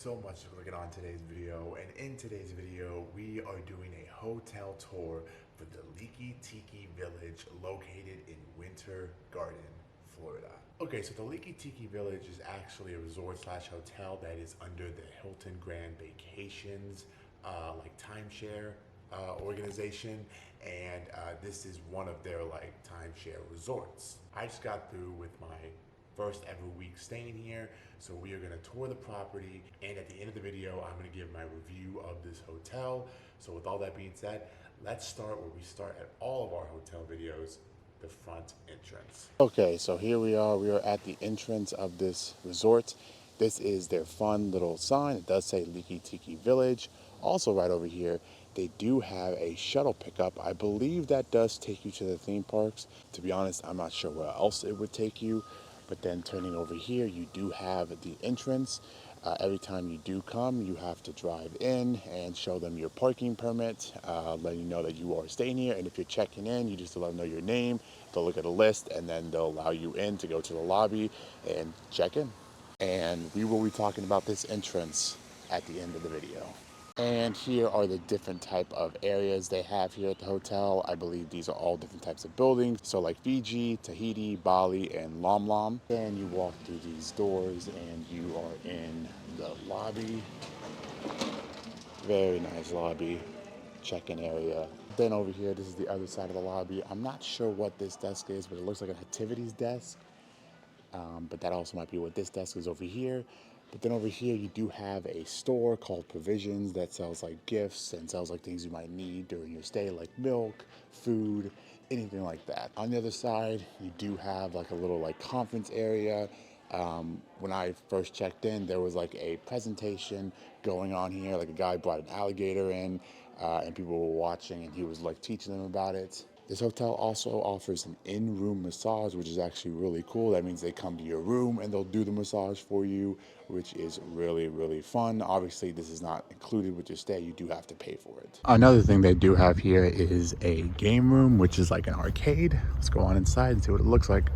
so much for clicking on today's video, and in today's video we are doing a hotel tour for the Liki Tiki Village located in Winter Garden, Florida. Okay, so the Liki Tiki Village is actually a resort slash hotel that is under the Hilton Grand Vacations like timeshare organization, and this is one of their like timeshare resorts. I just got through with my first ever week staying here, so we are going to tour the property, and at the end of the video I'm going to give my review of this hotel. So with all that being said, let's start where we start at all of our hotel videos, the front entrance. Okay, so here we are at the entrance of this resort. This is their fun little sign. It does say Liki Tiki Village. Also right over here they do have a shuttle pickup. I believe that does take you to the theme parks. To be honest, I'm not sure where else it would take you. But then turning over here, you do have the entrance. Every time you do come, you have to drive in and show them your parking permit, letting you know that you are staying here. And if you're checking in, you just let them know your name. They'll look at a list, and then they'll allow you in to go to the lobby and check in. And we will be talking about this entrance at the end of the video. And here are the different type of areas they have here at the hotel. I believe these are all different types of buildings. So like Fiji, Tahiti, Bali, and Lom Lom. Then you walk through these doors and you are in the lobby. Very nice lobby, check-in area. Then over here, this is the other side of the lobby. I'm not sure what this desk is, but it looks like an activities desk. But that also might be what this desk is over here. But then over here, you do have a store called Provisions that sells like gifts and sells like things you might need during your stay, like milk, food, anything like that. On the other side, you do have like a little like conference area. When I first checked in, there was like a presentation going on here. Like a guy brought an alligator in and people were watching, and he was like teaching them about it. This hotel also offers an in-room massage, which is actually really cool. That means they come to your room and they'll do the massage for you, which is really, really fun. Obviously, this is not included with your stay. You do have to pay for it. Another thing they do have here is a game room, which is like an arcade. Let's go on inside and see what it looks like.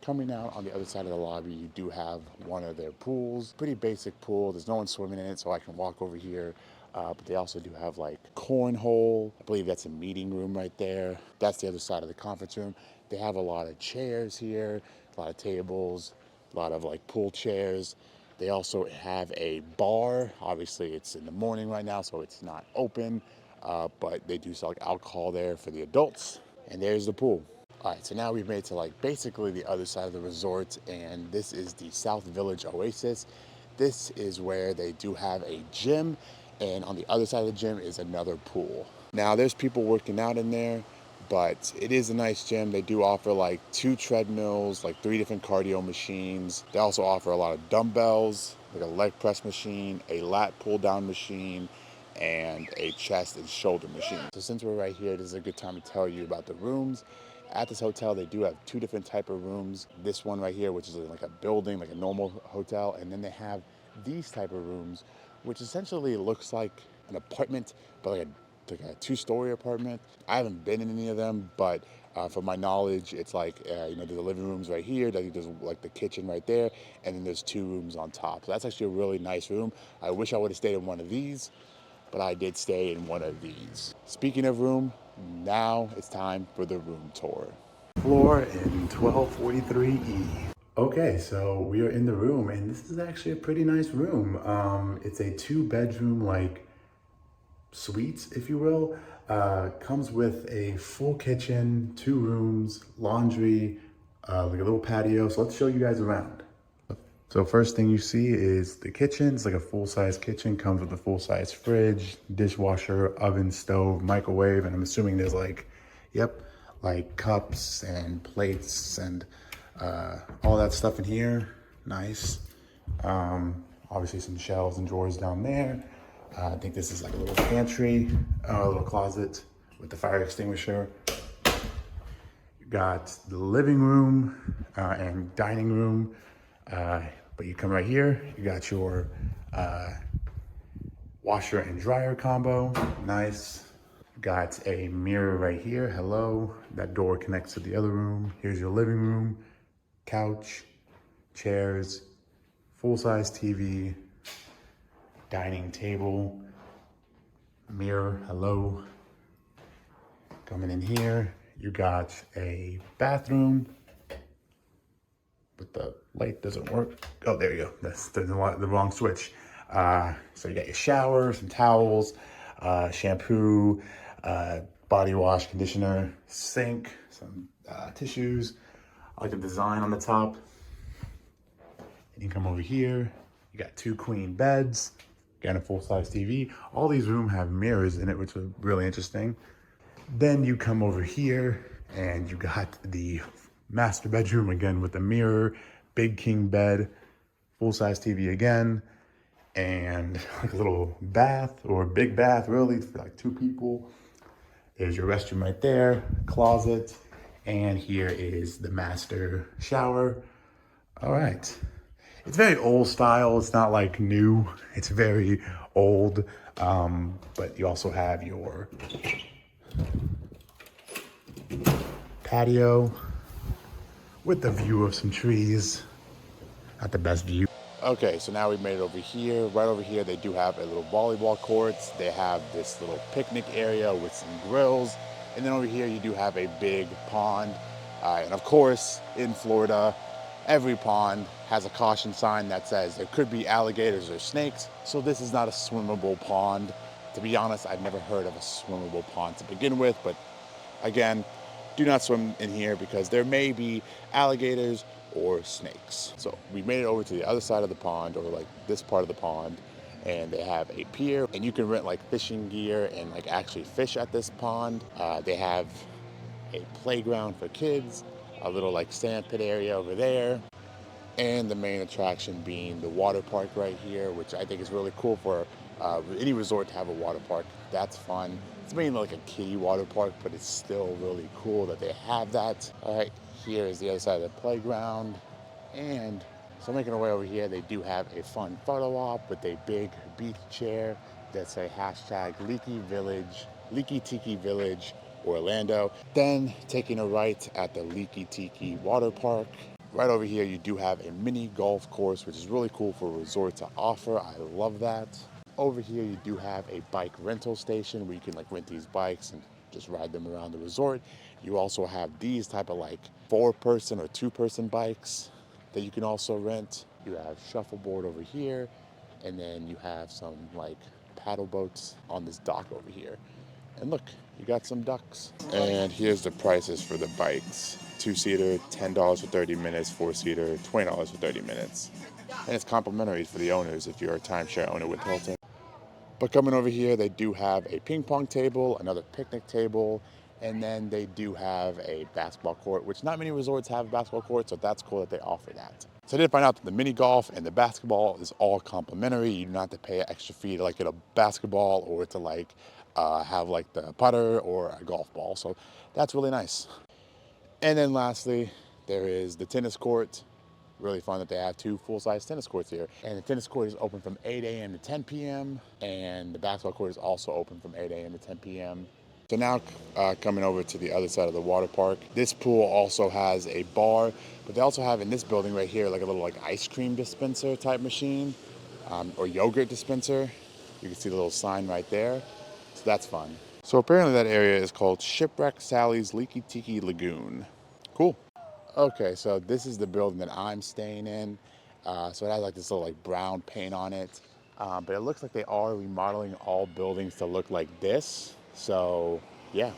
Coming out on the other side of the lobby, you do have one of their pools. Pretty basic pool. There's no one swimming in it, so I can walk over here. But they also do have like cornhole. I believe that's a meeting room right there. That's the other side of the conference room. They have a lot of chairs here, a lot of tables, a lot of like pool chairs. They also have a bar. Obviously, it's in the morning right now, so it's not open. But they do sell like alcohol there for the adults. And there's the pool. All right, so now we've made it to like basically the other side of the resort, and this is the South Village Oasis. This is where they do have a gym, and on the other side of the gym is another pool. Now there's people working out in there, but it is a nice gym. They do offer like 2 treadmills, like 3 different cardio machines. They also offer a lot of dumbbells, like a leg press machine, a lat pull down machine, and a chest and shoulder machine. So since we're right here, this is a good time to tell you about the rooms. At this hotel, they do have 2 different type of rooms. This one right here, which is like a building, like a normal hotel, and then they have these type of rooms, which essentially looks like an apartment, but like a 2-story apartment. I haven't been in any of them, but from my knowledge, it's like you know, there's the living rooms right here. There's like the kitchen right there, and then there's 2 rooms on top. So that's actually a really nice room. I wish I would have stayed in one of these, but I did stay in one of these. Speaking of room, now it's time for the room tour. Floor in 1243E. Okay, so we are in the room, and this is actually a pretty nice room. It's a 2-bedroom like suite, if you will. Comes with a full kitchen, 2 rooms, laundry, like a little patio. So let's show you guys around. So first thing you see is the kitchen. It's like a full-size kitchen, comes with a full-size fridge, dishwasher, oven, stove, microwave, and I'm assuming there's like, yep, like cups and plates and all that stuff in here. Nice. Obviously some shelves and drawers down there. I think this is like a little pantry, a little closet with the fire extinguisher. You got the living room and dining room. But you come right here, you got your washer and dryer combo, nice. Got a mirror right here. Hello. That door connects to the other room. Here's your living room, couch, chairs, full-size TV, dining table, mirror. Hello. Coming in here, you got a bathroom, but the light doesn't work. Oh, there you go. That's the wrong switch. So you got your shower, some towels, shampoo, body wash, conditioner, sink, some tissues. I like the design on the top. And you come over here, you got 2 queen beds, got a full-size TV. All these rooms have mirrors in it, which was really interesting. Then you come over here and you got the master bedroom again with the mirror, big king bed, full-size TV again, and like a little bath or big bath really for like 2 people. There's your restroom right there, closet, and here is the master shower. All right. It's very old style. It's not like new. It's very old. But you also have your patio with the view of some trees. Not the best view. Okay, so now we've made it over here. Right over here, they do have a little volleyball courts. They have this little picnic area with some grills. And then over here, you do have a big pond. And of course, in Florida, every pond has a caution sign that says there could be alligators or snakes. So this is not a swimmable pond. To be honest, I've never heard of a swimmable pond to begin with, but again, do not swim in here because there may be alligators or snakes. So we made it over to the other side of the pond, or like this part of the pond, and they have a pier, and you can rent like fishing gear and like actually fish at this pond. They have a playground for kids, a little like sand pit area over there, and the main attraction being the water park right here, which I think is really cool for any resort to have a water park. That's fun. It's mainly like a kiddie water park, but it's still really cool that they have that. All right, here is the other side of the playground. And so making our way over here, they do have a fun photo op with a big beach chair that say hashtag Liki Village, Liki Tiki Village, Orlando. Then taking a right at the Liki Tiki water park. Right over here, you do have a mini golf course, which is really cool for a resort to offer. I love that. Over here, you do have a bike rental station where you can like rent these bikes and just ride them around the resort. You also have these type of like 4-person or 2-person bikes that you can also rent. You have shuffleboard over here, and then you have some like paddle boats on this dock over here. And look, you got some ducks. And here's the prices for the bikes. 2-seater, $10 for 30 minutes. 4-seater, $20 for 30 minutes. And it's complimentary for the owners if you're a timeshare owner with Hilton. But coming over here, they do have a ping pong table, another picnic table, and then they do have a basketball court, which not many resorts have a basketball court, so that's cool that they offer that. So I did find out that the mini golf and the basketball is all complimentary. You do not have to pay an extra fee to like get a basketball or to like have like the putter or a golf ball. So that's really nice. And then lastly, there is the tennis court. Really fun that they have 2 full-size tennis courts here. And the tennis court is open from 8 a.m. to 10 p.m. And the basketball court is also open from 8 a.m. to 10 p.m. So now coming over to the other side of the water park, this pool also has a bar, but they also have in this building right here like a little like ice cream dispenser type machine or yogurt dispenser. You can see the little sign right there. So that's fun. So apparently that area is called Shipwreck Sally's Liki Tiki Lagoon. Cool. Okay, so this is the building that I'm staying in. So it has like this little like brown paint on it. But it looks like they are remodeling all buildings to look like this. So yeah.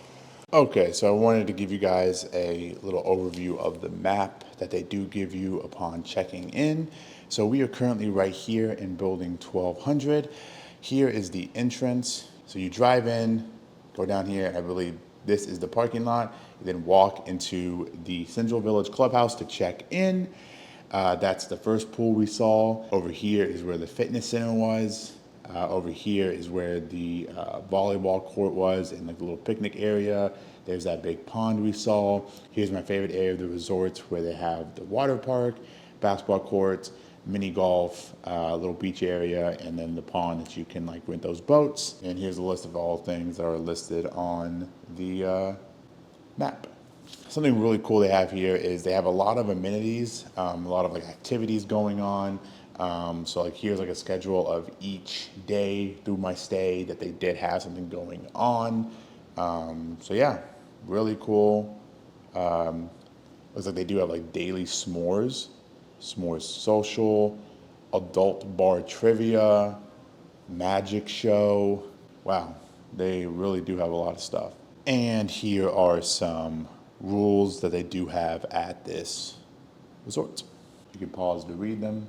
Okay, so I wanted to give you guys a little overview of the map that they do give you upon checking in. So we are currently right here in building 1200. Here is the entrance. So you drive in, go down here, and I believe this is the parking lot. You then walk into the Central Village Clubhouse to check in. That's the first pool we saw. Over here is where the fitness center was. Over here is where the volleyball court was and like the little picnic area. There's that big pond we saw. Here's my favorite area of the resort where they have the water park. basketball courts, mini golf, little beach area, and then the pond that you can like rent those boats. And here's a list of all things that are listed on the map. Something really cool they have here is they have a lot of amenities, a lot of like activities going on. So like here's like a schedule of each day through my stay that they did have something going on. So yeah, really cool. Looks like they do have like daily s'mores social, adult bar trivia, magic show. Wow, they really do have a lot of stuff. And here are some rules that they do have at this resort. You can pause to read them.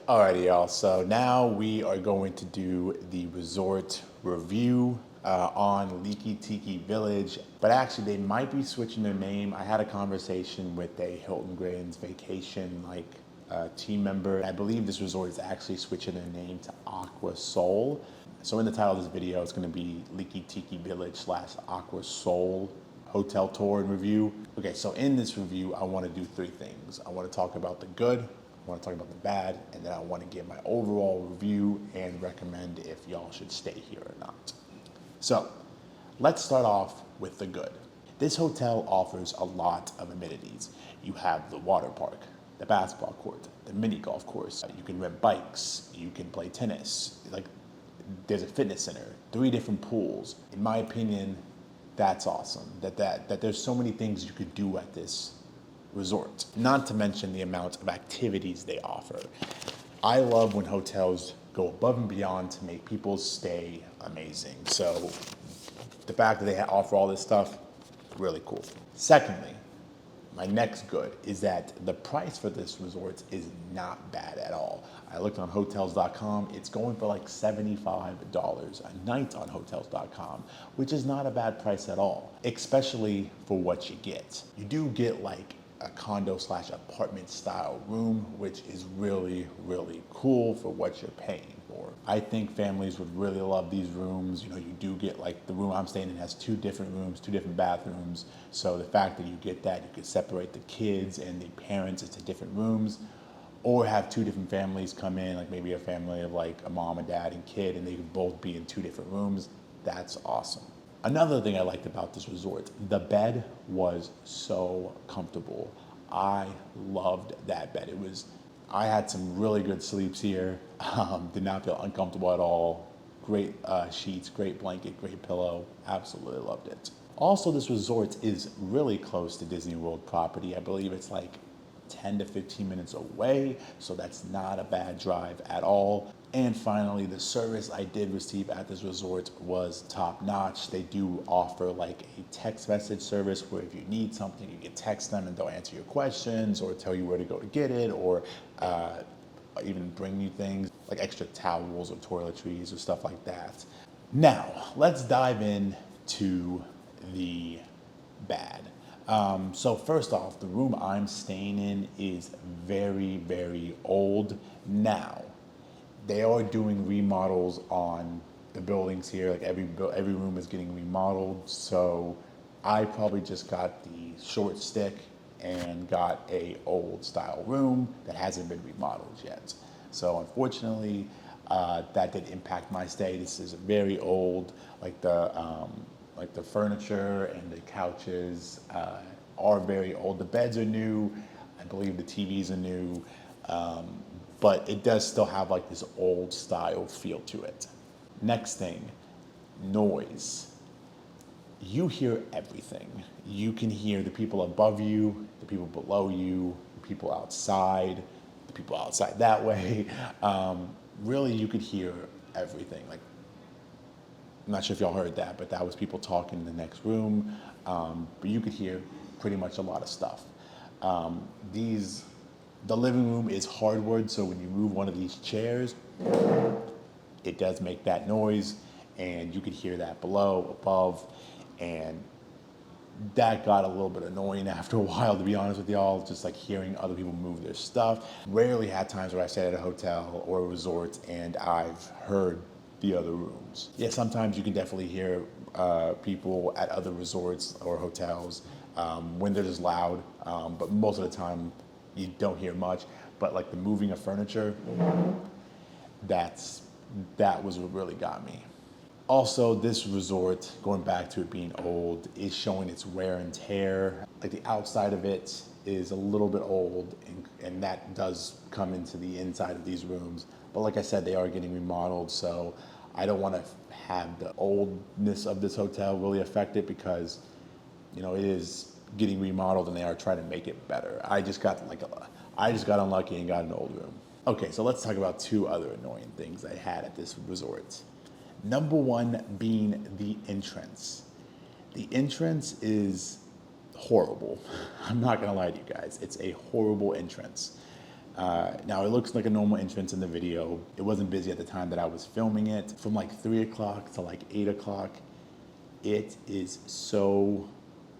Alrighty, y'all. So now we are going to do the resort review on Liki Tiki Village. But actually, they might be switching their name. I had a conversation with a Hilton Grand's Vacation team member. I believe this resort is actually switching their name to Aqua Sol. So in the title of this video, it's going to be Liki Tiki Village / Aqua Sol hotel tour and review. Okay, so in this review, I want to do three things. I want to talk about the good, I want to talk about the bad, and then I want to give my overall review and recommend if y'all should stay here or not. So let's start off with the good. This hotel offers a lot of amenities. You have the water park, the basketball court, the mini golf course. You can rent bikes, you can play tennis. Like, there's a fitness center, 3 different pools. In my opinion, that's awesome. That there's so many things you could do at this resort. Not to mention the amount of activities they offer. I love when hotels go above and beyond to make people's stay amazing. So the fact that they offer all this stuff, really cool. Secondly, my next good is that the price for this resort is not bad at all. I looked on hotels.com, it's going for like $75 a night on hotels.com, which is not a bad price at all, especially for what you get. You do get like a condo / apartment style room, which is really, really cool for what you're paying for. I think families would really love these rooms. You know, you do get like the room I'm staying in has 2 different rooms, 2 different bathrooms. So the fact that you get that, you could separate the kids and the parents into different rooms, or have 2 different families come in, like maybe a family of like a mom and dad and kid, and they could both be in 2 different rooms. That's awesome. Another thing I liked about this resort, the bed was so comfortable. I loved that bed. I had some really good sleeps here. Did not feel uncomfortable at all. Great sheets, great blanket, great pillow. Absolutely loved it. Also, this resort is really close to Disney World property. I believe it's like 10 to 15 minutes away, so that's not a bad drive at all. And finally, the service I did receive at this resort was top notch. They do offer like a text message service where if you need something, you can text them and they'll answer your questions or tell you where to go to get it, or even bring you things like extra towels or toiletries or stuff like that. Now, let's dive in to the bad. So first off, the room I'm staying in is very, very old now. They are doing remodels on the buildings here. Like every room is getting remodeled. So I probably just got the short stick and got a old style room that hasn't been remodeled yet. So unfortunately, that did impact my stay. This is very old. Like the furniture and the couches are very old. The beds are new. I believe the TVs are new. But it does still have like this old style feel to it. Next thing, noise. You hear everything. You can hear the people above you, the people below you, the people outside that way. Really, you could hear everything. Like, I'm not sure if y'all heard that, but that was people talking in the next room. But you could hear pretty much a lot of stuff. The living room is hardwood, so when you move one of these chairs, it does make that noise, and you could hear that below, above, and that got a little bit annoying after a while, to be honest with y'all, just like hearing other people move their stuff. Rarely had times where I stayed at a hotel or a resort and I've heard the other rooms. Yeah, sometimes you can definitely hear people at other resorts or hotels when they're just loud, but most of the time, you don't hear much, but like the moving of furniture, that was what really got me. Also, this resort, going back to it being old, is showing its wear and tear. Like the outside of it is a little bit old, and that does come into the inside of these rooms. But like I said, they are getting remodeled, so I don't want to have the oldness of this hotel really affect it, because, you know, it is getting remodeled and they are trying to make it better. I just got unlucky and got an old room. Okay, so let's talk about two other annoying things I had at this resort. Number one being the entrance. The entrance is horrible. I'm not gonna lie to you guys. It's a horrible entrance. Now it looks like a normal entrance in the video. It wasn't busy at the time that I was filming it. From like 3 o'clock to like 8 o'clock, it is so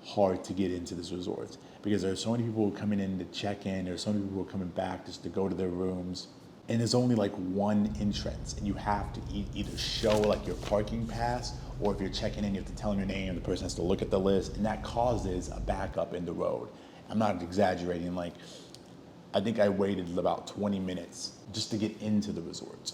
hard to get into this resort because there's so many people coming in to check in. There's so many people coming back just to go to their rooms. And there's only like one entrance, and you have to either show like your parking pass, or if you're checking in, you have to tell them your name. The person has to look at the list, and that causes a backup in the road. I'm not exaggerating. Like, I think I waited about 20 minutes just to get into the resort,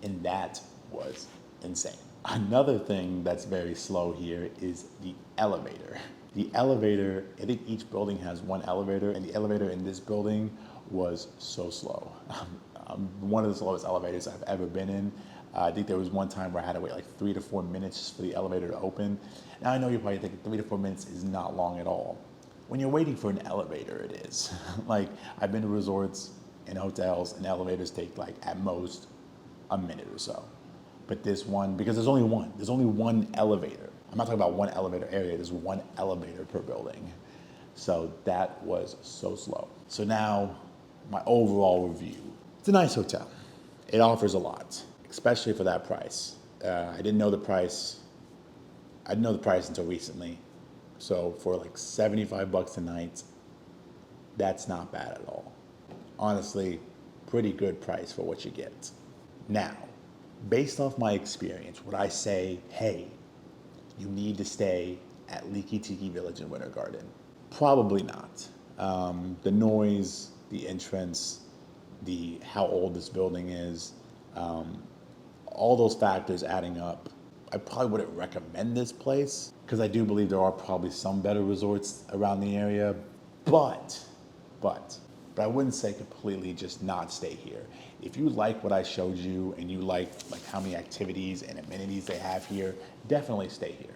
and that was insane. Another thing that's very slow here is the elevator. The elevator, I think each building has one elevator, and the elevator in this building was so slow. One of the slowest elevators I've ever been in. I think there was one time where I had to wait like 3 to 4 minutes just for the elevator to open. Now I know you're probably thinking 3 to 4 minutes is not long at all. When you're waiting for an elevator, it is. Like, I've been to resorts and hotels, and elevators take like at most a minute or so. But this one, because there's only one elevator. I'm not talking about one elevator area, there's one elevator per building. So that was so slow. So now, my overall review. It's a nice hotel. It offers a lot, especially for that price. I didn't know the price. I didn't know the price until recently. So for like $75 a night, that's not bad at all. Honestly, pretty good price for what you get. Now, based off my experience, would I say, hey, you need to stay at Liki Tiki Village in Winter Garden? Probably not. The noise, the entrance, how old this building is, all those factors adding up, I probably wouldn't recommend this place, because I do believe there are probably some better resorts around the area, but I wouldn't say completely just not stay here. If you like what I showed you and you like how many activities and amenities they have here, definitely stay here.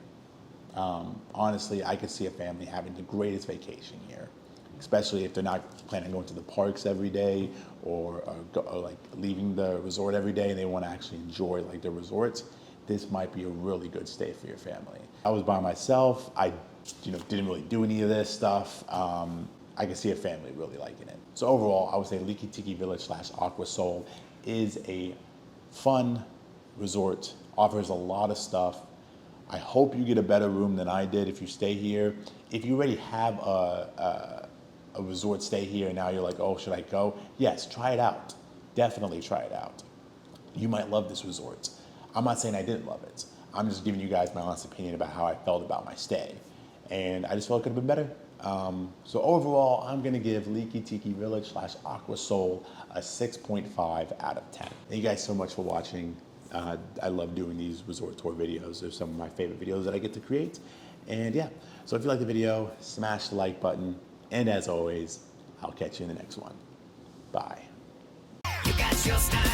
Honestly, I could see a family having the greatest vacation here, especially if they're not planning on going to the parks every day or like leaving the resort every day and they want to actually enjoy like their resorts. This might be a really good stay for your family. I was by myself. I didn't really do any of this stuff. I can see a family really liking it. So overall, I would say Liki Tiki Village / Aqua Sol is a fun resort, offers a lot of stuff. I hope you get a better room than I did if you stay here. If you already have a resort stay here and now you're like, oh, should I go? Yes, try it out. Definitely try it out. You might love this resort. I'm not saying I didn't love it. I'm just giving you guys my honest opinion about how I felt about my stay. And I just felt it could have been better. So overall, I'm gonna give Liki Tiki Village / Aqua Sol a 6.5 out of 10. Thank you guys so much for watching. I love doing these resort tour videos. They're some of my favorite videos that I get to create. And yeah, so if you like the video, smash the like button. And as always, I'll catch you in the next one. Bye. You got your style.